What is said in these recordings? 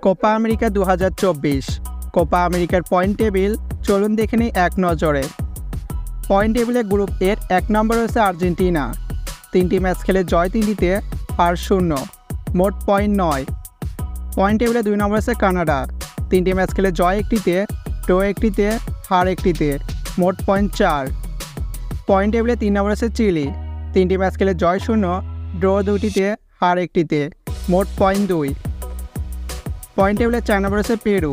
Copa America 2024 Copa আমেরিকার point table চলুন দেখে নিই এক নজরে। পয়েন্ট টেবিলে গ্রুপ এর 1 নম্বরে রয়েছে আর্জেন্টিনা। 3টি ম্যাচ খেলে জয় 3টিতে, হার 0, মোট পয়েন্ট 9। পয়েন্ট টেবিলে 2 নম্বরে রয়েছে কানাডা। 3টি ম্যাচ খেলে জয় 1টিতে, ড্র 1টিতে, হার 1টিতে, মোট পয়েন্ট 4। পয়েন্ট টেবিলে 3 নম্বরে রয়েছে চিলি। 3টি ম্যাচ খেলে জয় 0, ড্র 2টিতে, হার 1টিতে, মোট পয়েন্ট 2। পয়েন্ট টেবিলে 4 নম্বরে রয়েছে পেরু।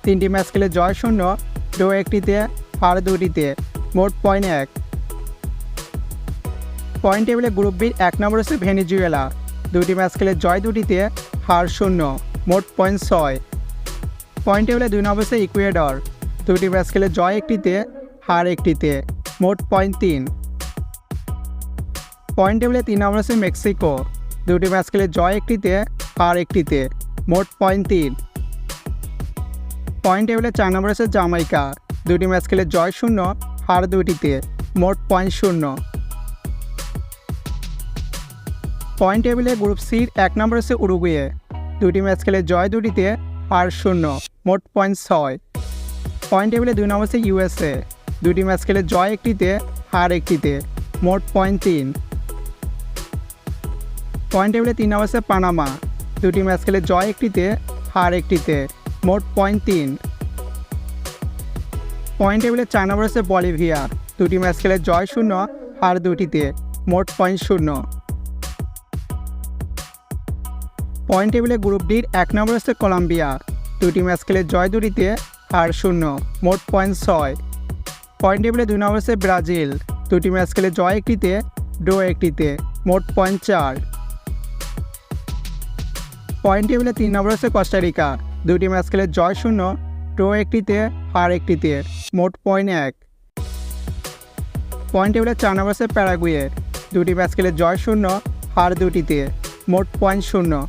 3টি ম্যাচ খেলে জয় 0, ড্র 1টিতে, হার 2টিতে, মোট পয়েন্ট 1। পয়েন্ট টেবিলে গ্রুপ বির 1 নম্বরে রয়েছে ভেনেজুয়েলা। 2টি ম্যাচ খেলে জয় 2টিতে, হার 0, মোট পয়েন্ট 6। পয়েন্ট টেবিলে 2 নম্বরে রয়েছে ইকুয়েডর। 2টি ম্যাচ খেলে জয় 1টিতে, হার 1টিতে, মোট পয়েন্ট 3। পয়েন্ট টেবিলে 3 নম্বরে রয়েছে মেক্সিকো। 2টি ম্যাচ খেলে জয় 1টিতে, হার 1টিতে, মোট পয়েন্ট 3। পয়েন্ট টেবিলে 4 নম্বরে রয়েছে জামাইকা। 2টি ম্যাচ খেলে জয় 0, হার 2টিতে, মোট পয়েন্ট 0। পয়েন্ট টেবিলে গ্রুপ সির 1 নম্বরে রয়েছে উরুগুয়ে। 2টি ম্যাচ খেলে জয় 2টিতে, হার 0, মোট পয়েন্ট 6। পয়েন্ট টেবিলে 2 নম্বরে রয়েছে ইউএসএ। 2টি ম্যাচ খেলে জয় 1টিতে, হার 1টিতে, মোট পয়েন্ট 3। পয়েন্ট টেবিলে 3 নম্বরে রয়েছে পানামা। 2টি ম্যাচ খেলে জয় 1টিতে, হার 1টিতে, মোট পয়েন্ট 3। পয়েন্ট টেবিলে 4 নম্বরে রয়েছে বলিভিয়া। 2টি ম্যাচ খেলে জয় 0, হার 2টিতে, মোট পয়েন্ট 0। পয়েন্ট টেবিলে গ্রুপ ডির 1 নম্বরে রয়েছে কলম্বিয়া। 2টি ম্যাচ খেলে জয় 2টিতে, হার 0, মোট পয়েন্ট 6। পয়েন্ট টেবিলে 2 নম্বরে রয়েছে ব্রাজিল। 2টি ম্যাচ খেলে জয় 1টিতে, ড্র 1টিতে, মোট পয়েন্ট 4। পয়েন্ট টেবিলে 3 নম্বরে রয়েছে কোস্টারিকা। 2টি ম্যাচ খেলে জয় 0, ড্র 1টিতে, হার 1টিতে, মোট পয়েন্ট 1। পয়েন্ট টেবিলে 4 নম্বরে রয়েছে প্যারাগুয়ে। 2টি ম্যাচ খেলে জয় 0, হার 2টিতে, মোট পয়েন্ট 0।